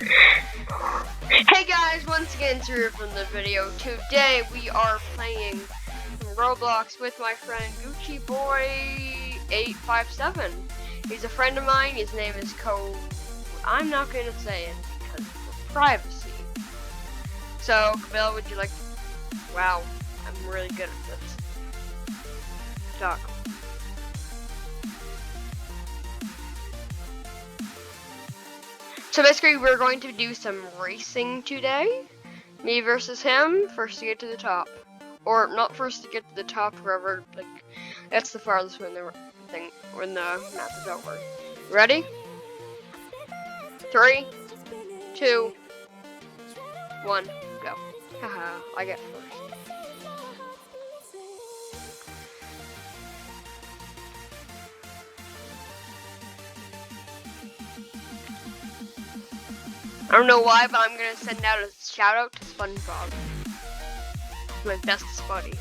Hey guys, once again it's here from the video. Today we are playing Roblox with my friend Gucci Boy 857. He's a friend of mine. His name is I'm not gonna say it because of privacy. So, Camille, would you like to... Wow, I'm really good at this. Talk. So basically, we're going to do some racing today. Me versus him, first to get to the top. Or not first to get to the top, wherever, like, that's the farthest when the map is over. Ready? 3, 2, 1, go. Haha, I get first. I don't know why, but I'm gonna send out a shout out to SpongeBob. My best buddy.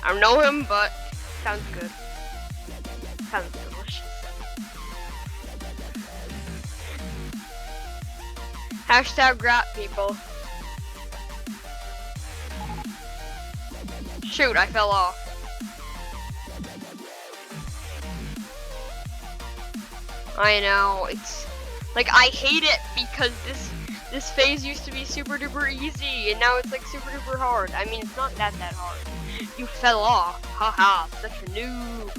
I don't know him, but sounds good. Sounds delicious. Hashtag rat people. Shoot, I fell off. I know, it's like I hate it because this phase used to be super duper easy and now it's like super duper hard. I mean, it's not that hard. You fell off. Haha, such a noob.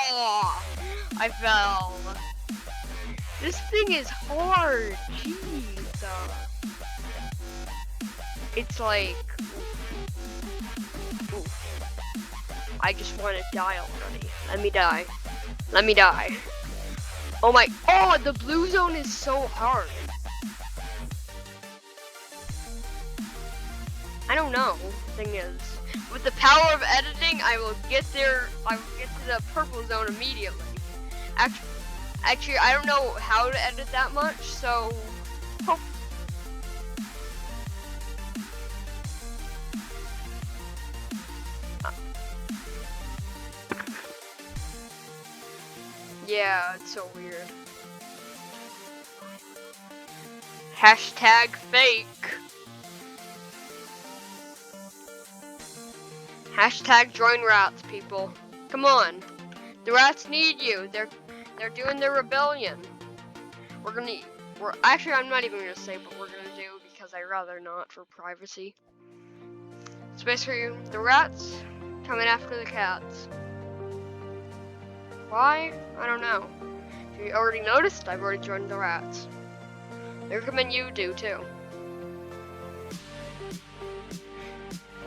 Oh, I fell. This thing is hard. Jeez. It's like, I just want to die already. Let me die. Let me die. Oh my, oh, the blue zone is so hard. I don't know. Thing is, with the power of editing, I will get there. I will get to the purple zone immediately. Actually, I don't know how to edit that much, so. Oh. Yeah, it's so weird. Hashtag fake. Hashtag join rats, people. Come on. The rats need you. They're doing their rebellion. Actually, I'm not even gonna say what we're gonna do because I'd rather not for privacy. It's basically the rats coming after the cats. Why? I don't know. If you already noticed, I've already joined the rats. They're coming, you do too.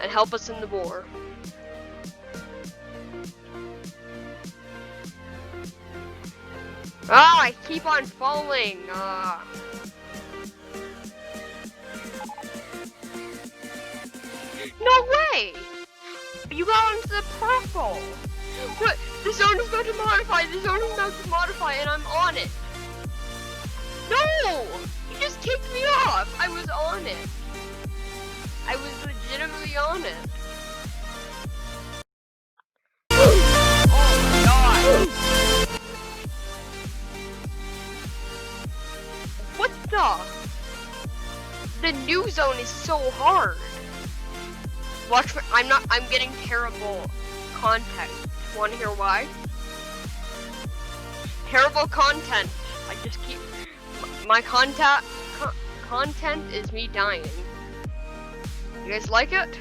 And help us in the war. Ah, I keep on falling. No way! You got into the purple. What? The zone is about to modify. The zone is about to modify, and I'm on it. No! You just kicked me off. I was on it. I was legitimately on it. Oh my god! What the? The new zone is so hard. Watch for. I'm getting terrible content. Want to hear why? Terrible content. I just keep my content is me dying. You guys like it?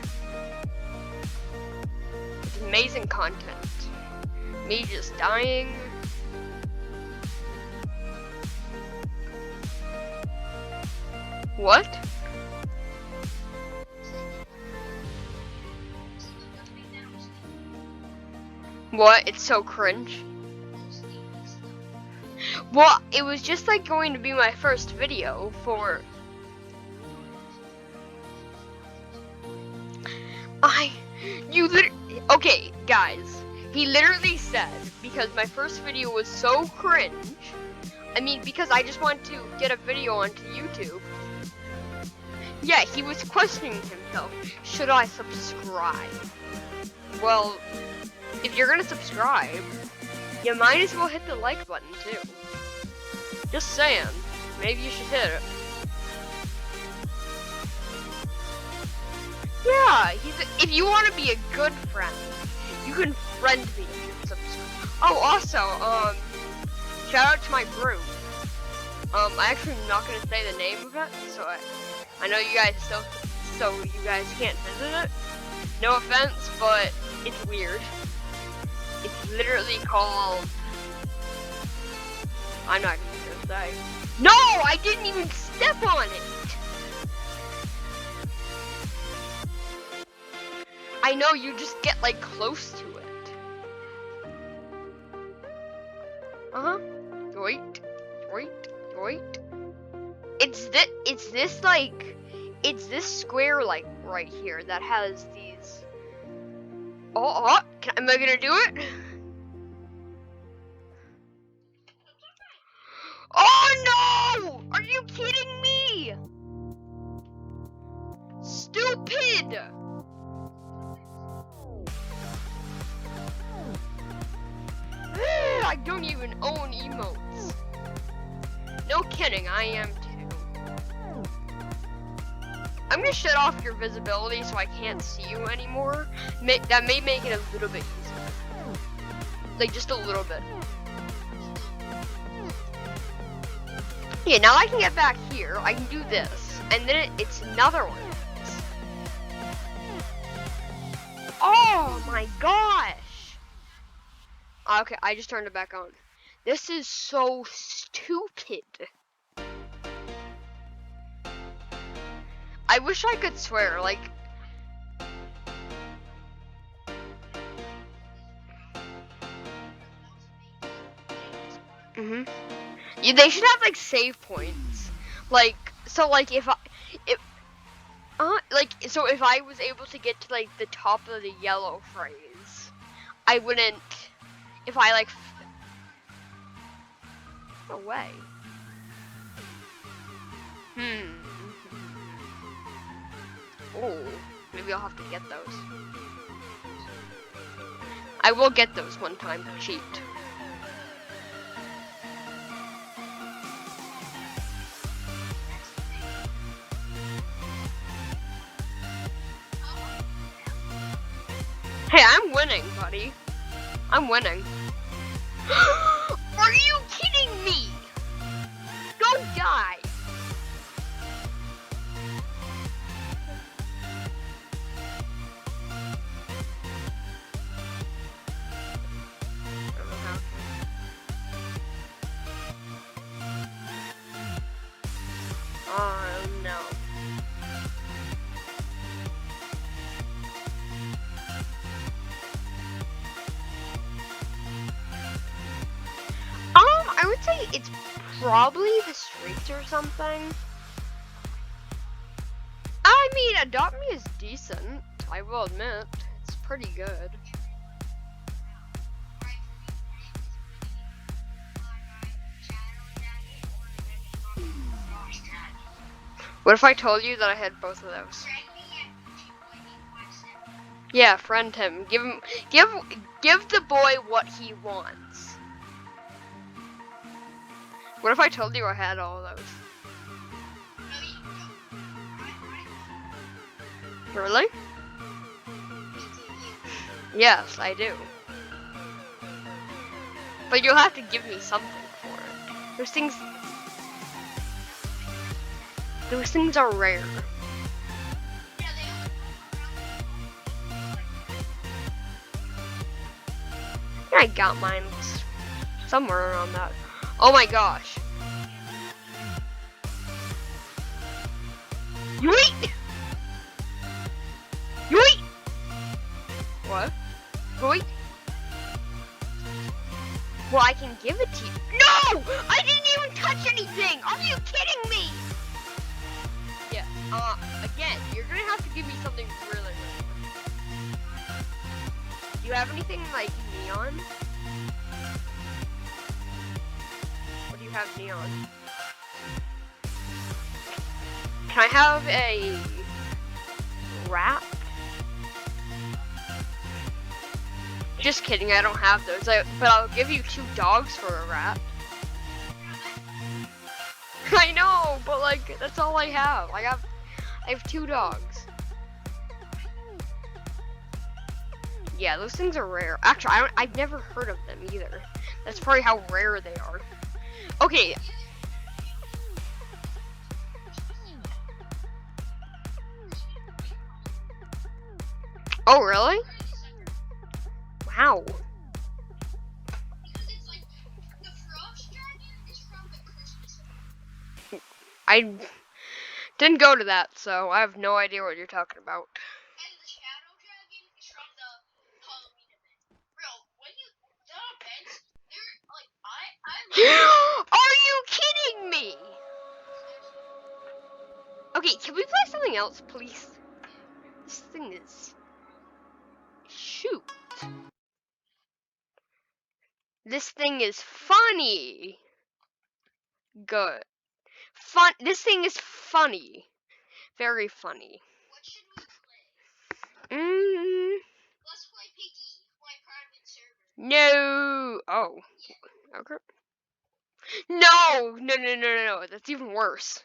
It's amazing content. Me just dying. What? What? It's so cringe. Well, it was just like going to be my first video for... Okay, guys. He literally said, because my first video was so cringe, I mean, because I just want to get a video onto YouTube. Yeah, he was questioning himself. Should I subscribe? Well, if you're gonna subscribe, you might as well hit the like button too. Just saying, maybe you should hit it. Yeah, if you want to be a good friend, you can friend me if you subscribe. Oh, also, shout out to my group. I actually am not gonna say the name of it, so I know you guys so you guys can't visit it. No offense, but it's weird. It's literally called. I'm not gonna say. No, I didn't even step on it. I know, you just get like close to it. Wait. It's this square like right here that has these. Am I gonna do it? Oh no! Are you kidding me? Stupid! I don't even own emotes. No kidding, I am too. I'm gonna shut off your visibility so I can't see you anymore. That may make it a little bit easier. Like, just a little bit. Yeah, now I can get back here. I can do this. And then it's another one. Oh my gosh! Okay, I just turned it back on. This is so stupid. I wish I could swear, like... Yeah, they should have, like, save points. Like, so, like, if I was able to get to, like, the top of the yellow phrase, I wouldn't... If I, like... No way. Oh, maybe I'll have to get those. I will get those one time to cheat. Hey, I'm winning, buddy. I'm winning. Are you kidding me? Don't die. Oh no. I would say it's probably the streets or something. I mean, Adopt Me is decent, I will admit. It's pretty good. What if I told you that I had both of those? Yeah, friend him. Give the boy what he wants. What if I told you I had all of those? Really? Yes, I do. But you'll have to give me something for it. Those things are rare. I got mine somewhere around that. Oh my gosh. Yoink! Yoink! What? Yoink? Well, I can give it to you. No! I didn't even touch anything! Are you kidding me? Yeah, again, you're gonna have to give me something really good. Do you have anything like neon? What do you have neon? Can I have a wrap? Just kidding, I don't have those. But I'll give you 2 dogs for a rat. I know, but like that's all I have. I have 2 dogs. Yeah, those things are rare. Actually, I've never heard of them either. That's probably how rare they are. Okay. Oh, really? Wow. I didn't go to that, so I have no idea what you're talking about. Are you kidding me? Okay, can we play something else, please? This thing is... Shoot. This thing is funny. Good. Fun. This thing is funny. Very funny. What should we play? Let's play Piggy, my private server. No. Oh. Yeah. Okay. No. That's even worse.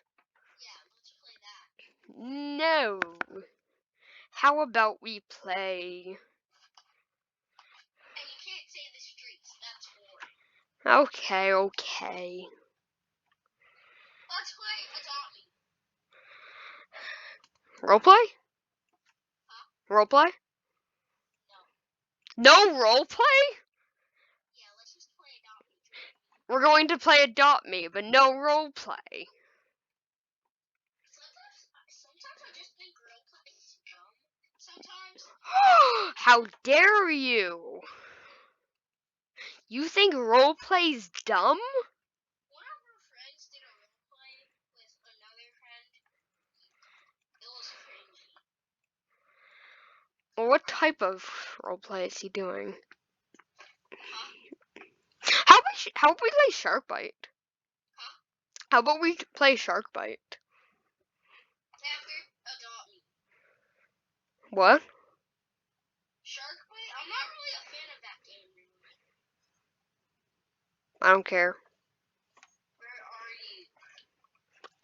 Yeah, let's play that. No. How about we play? And you can't say the streets. That's boring. Okay. Let's play Adopt Me. Roleplay? Huh? Roleplay? No. No roleplay? Yeah, let's just play Adopt Me. We're going to play Adopt Me, but no roleplay. Sometimes I just think roleplay is dumb. Sometimes. How dare you? You think roleplay's dumb? One of our friends did a roleplay with another friend. It was cringy. Well, what type of roleplay is he doing? Huh? How about we play Sharkbite? Huh? How about we play Sharkbite? After Adopt Me. What? Sharkbite? I'm not really a fan of that game, really. I don't care. Where are you?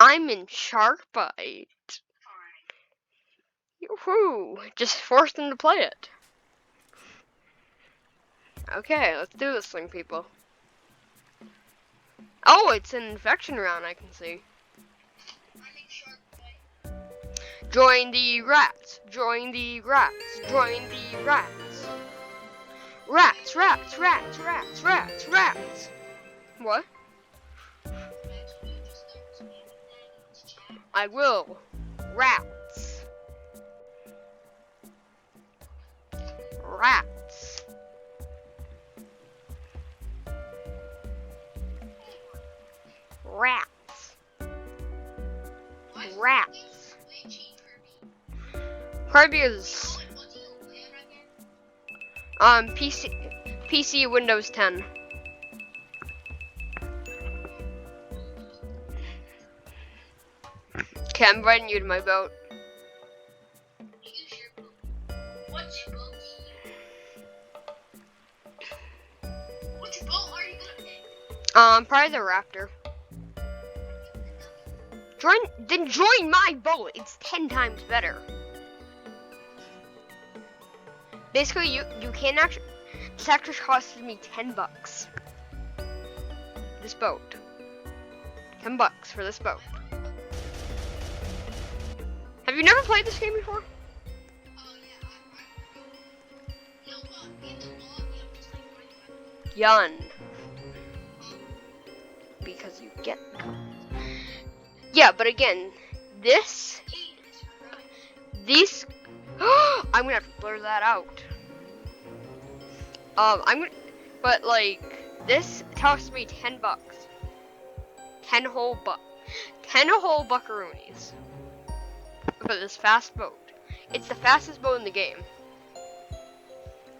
I'm in Sharkbite. Fine. Yoo-hoo! Just force them to play it. Okay, let's do this thing, people. Oh, it's an infection round, I can see. I'm in Sharkbite. Join the rats. Join the rats. Join the rats. Rats. What? I will. Rats. Rats. Rats. Rats. Kirby is PC Windows 10. Okay, I'm inviting you to my boat. Which boat are you gonna pick? Probably the Raptor. Join my boat. It's 10 times better. Basically, you can actually. This actually costed me $10. This boat. $10 for this boat. Have you never played this game before? Yun. Because you get. Yeah, but again, this. I'm gonna have to blur that out. But like, this cost me $10. 10 whole buckaroonies. For this fast boat. It's the fastest boat in the game.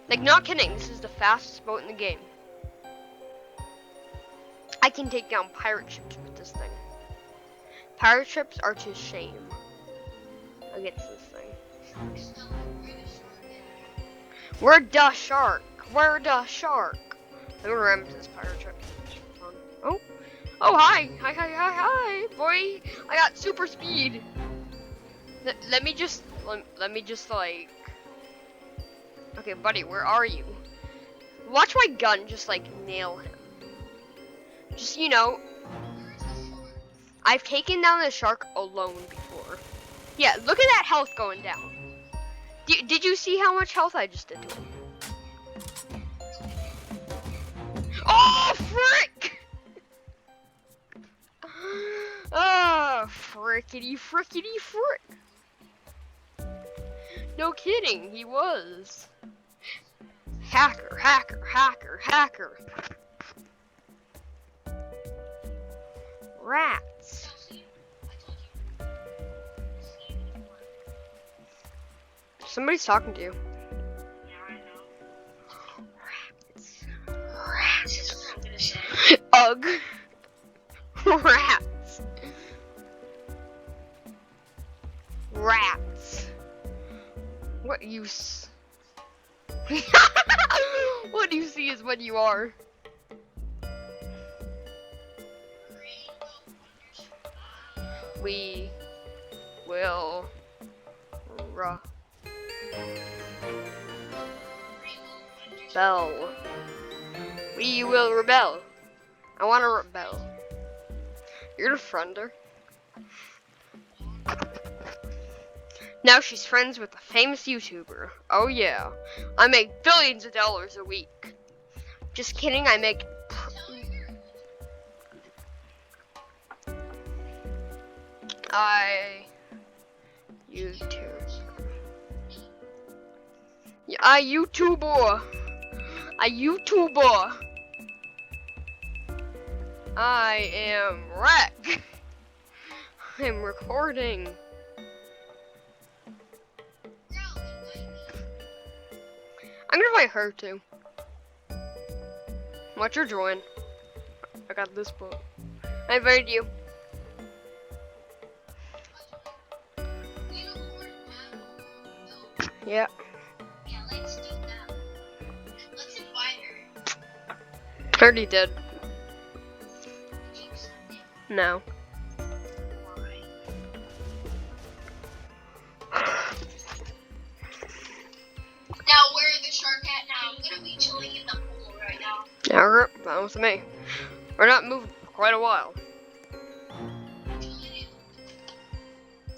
Like, not kidding, this is the fastest boat in the game. I can take down pirate ships with this thing. Pirate ships are to shame against this thing. We're the shark. Where the shark? I'm gonna ram into this pirate ship. Oh, oh hi, hi, boy! I got super speed. Let me just like. Okay, buddy, where are you? Watch my gun just like nail him. Just I've taken down the shark alone before. Yeah, look at that health going down. Did you see how much health I just did to him? Oh, frick! Oh, frickety frick. No kidding, he was. Hacker. Rats. Somebody's talking to you. Rats. Ugh. Rats. What use? What you see is what you are. We will rebel. We will rebel. I want to rebel. You're a friender. Now she's friends with a famous YouTuber. Oh yeah. I make billions of dollars a week. Just kidding, I make YouTube. Yeah, a YouTuber. I am wreck. I'm recording. I'm gonna invite her too. What's your join? I got this book. I invited you. Yeah. Yeah, let's do that. Let's invite her. I already did. No. Now where is the shark at now? I'm gonna be chilling in the pool right now. Yeah, we're fine with me. We're not moving for quite a while.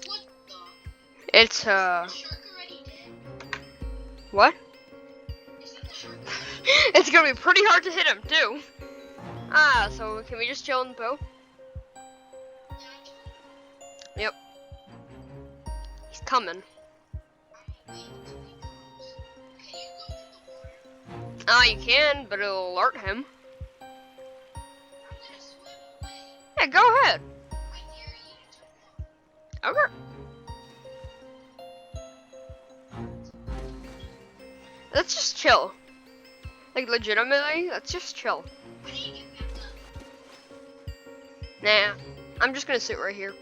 What the? It's Is the shark already dead? what? Isn't the shark already It's gonna be pretty hard to hit him too. Ah, so can we just chill in the pool? dead? Yep. He's coming. Ah, you can, but it'll alert him. Yeah, go ahead. Okay. Let's just chill. Like legitimately, let's just chill. Nah, I'm just gonna sit right here.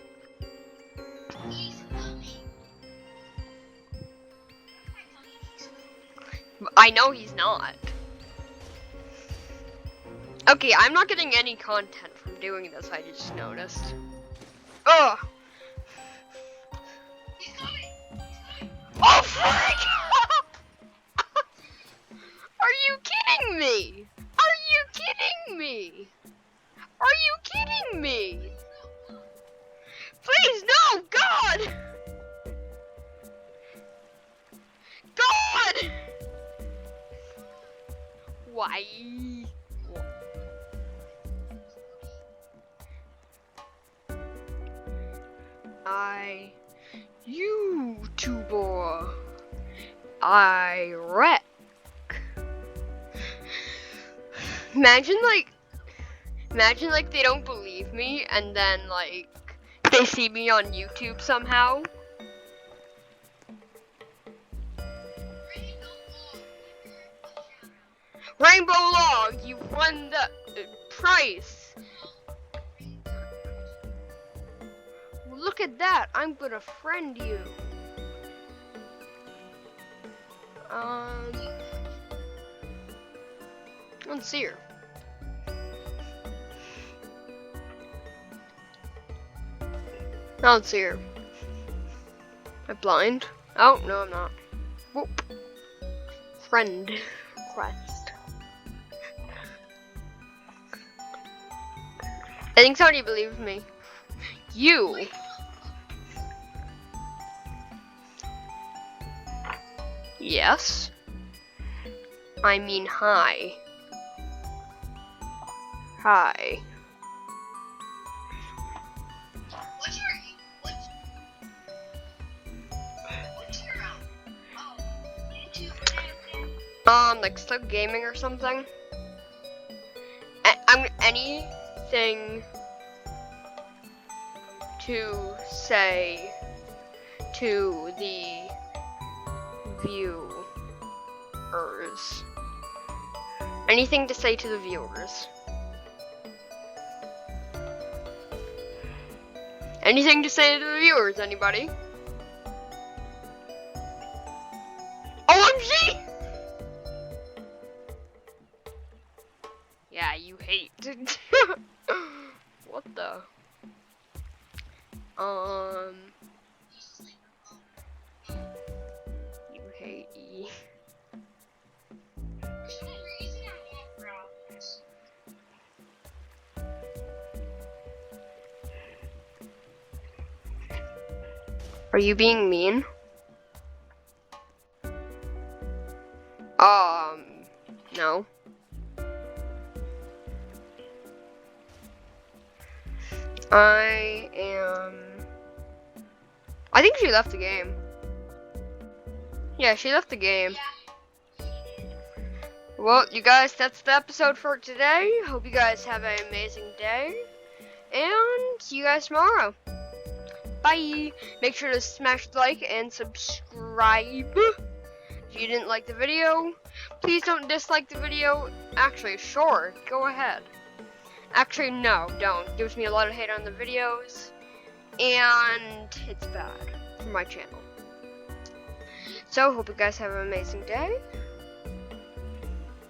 I know he's not. Okay, I'm not getting any content from doing this, I just noticed. Ugh! Oh, frick! Are you kidding me? Are you kidding me? Are you kidding me? Please, no! God! God! Why? YouTuber. I wreck. Imagine like they don't believe me and then like they see me on YouTube somehow. Rainbow Log, you won the prize. Look at that, I'm gonna friend you. don't see her. I don't see her. Am I blind? Oh, no, I'm not. Whoop. Friend request. I think somebody believes me. You. Yes. I mean hi. Hi. What's your YouTube? Like Slug Gaming or something. Anything to say to the viewers. Anything to say to the viewers. Anything to say to the viewers, anybody? OMG! Yeah, you hate. What the? You hate E. For some reason, I want brownies. Are you being mean? No. I think she left the game. Yeah, she left the game. Well, you guys, that's the episode for today. Hope you guys have an amazing day. And see you guys tomorrow. Bye. Make sure to smash the like and subscribe. If you didn't like the video, please don't dislike the video. Actually, sure, go ahead. Actually, no, don't. It gives me a lot of hate on the videos. And it's bad for my channel. So, hope you guys have an amazing day.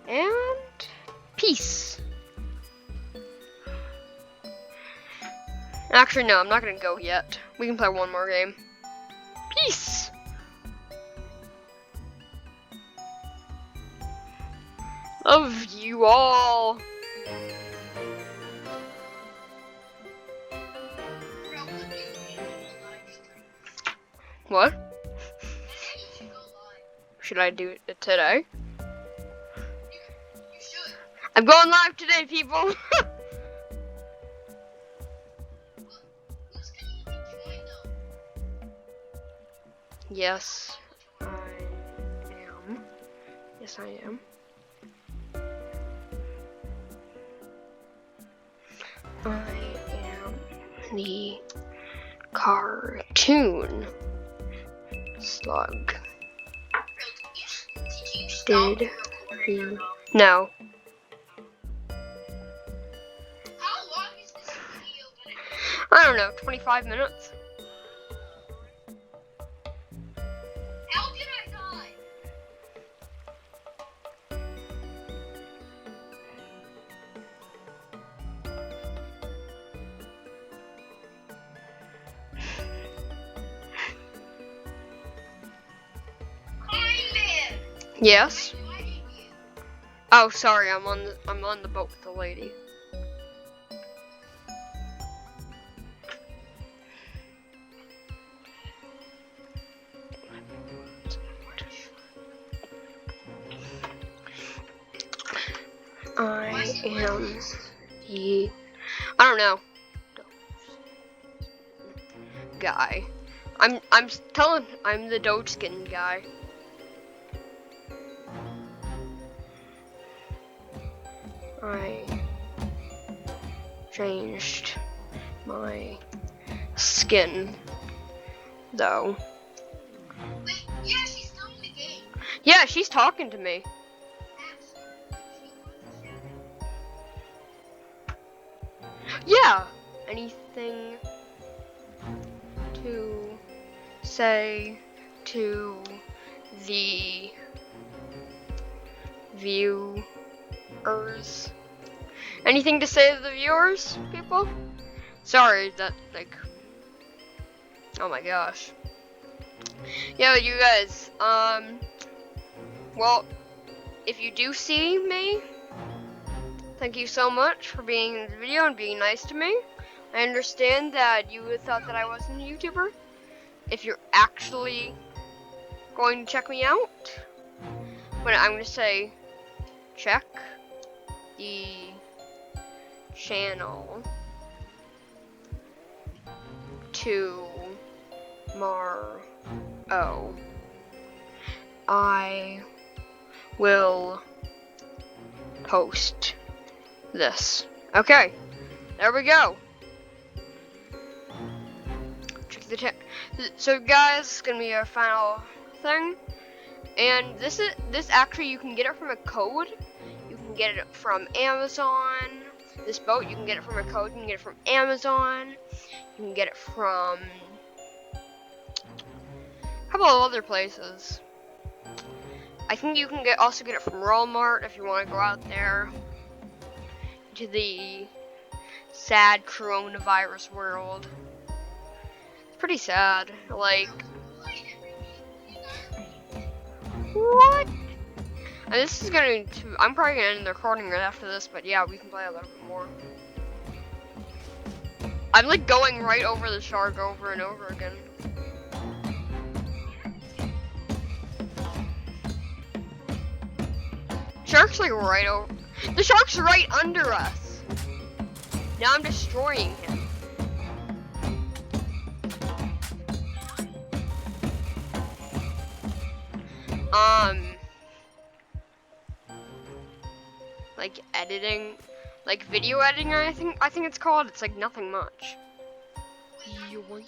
And peace. Actually, no, I'm not gonna go yet. We can play one more game. Peace. Love you all. What? Should I do it today? You should. I'm going live today, people. Who's gonna let me join though? Yes, I am. Yes, I am. I am the cartoon slug. Did you stop Did recording or you? no? No. How long is this video gonna be? I don't know, 25 minutes? How did I die? Kindman! Yes. I'm joining you. Oh, sorry, I'm on the boat with the lady. I am the, I don't know, guy. I'm the doe skin guy. I changed my skin, though. Wait, yeah, she's still in the game. Yeah, she's talking to me. Yeah. Anything to say to the viewers? Anything to say to the viewers, people? Sorry that, like, oh my gosh. Yeah, you guys, well, if you do see me, thank you so much for being in the video and being nice to me. I understand that you thought that I wasn't a YouTuber. If you're actually going to check me out, but I'm going to say check the channel tomorrow. I will post this. Okay, there we go. Check the chat. So guys, it's gonna be our final thing, and this actually you can get it from a code. You can get it from Amazon. This boat you can get it from a code. You can get it from Amazon. You can get it from a couple of other places. I think you can also get it from Walmart if you want to go out there to the sad coronavirus world. It's pretty sad. Like, what? And this is going to, I'm probably going to end the recording right after this, but yeah, we can play a little bit more. I'm like going right over the shark over and over again. Shark's like right over. The shark's right under us. Now I'm destroying him. Like editing, like video editing. I think it's called. It's like nothing much. Yoink.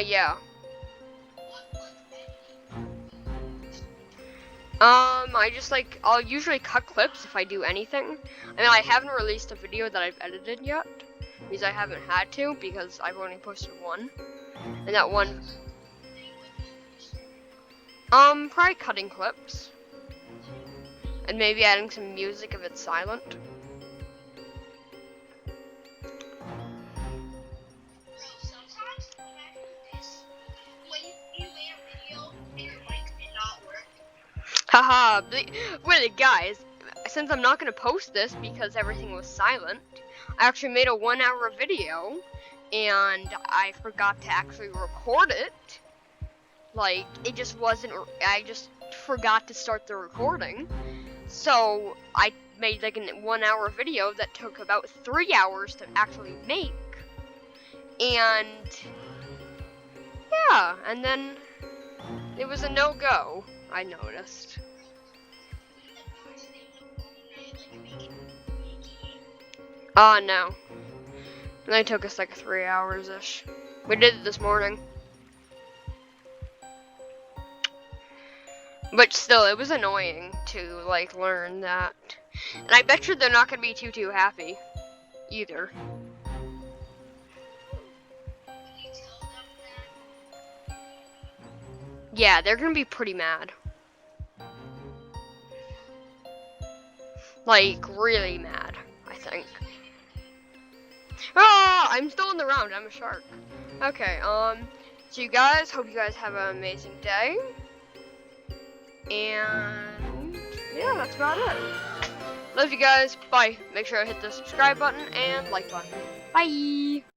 Yeah. I just like, I'll usually cut clips if I do anything. I mean, I haven't released a video that I've edited yet, because I haven't had to, because I've only posted one. And that one, probably cutting clips. And maybe adding some music if it's silent. Haha, wait guys, since I'm not going to post this because everything was silent, I actually made a 1-hour video, and I forgot to actually record it. Like, it just wasn't, I just forgot to start the recording. So, I made like a 1-hour video that took about 3 hours to actually make. And, yeah, and then it was a no-go, I noticed. No. And it took us like 3 hours-ish. We did it this morning. But still, it was annoying to like learn that. And I bet you they're not gonna be too happy either. Yeah, they're gonna be pretty mad. Like, really mad, I think. Ah, I'm still in the round, I'm a shark. Okay, so you guys, hope you guys have an amazing day. And, yeah, that's about it. Love you guys, bye. Make sure to hit the subscribe button and like button. Bye!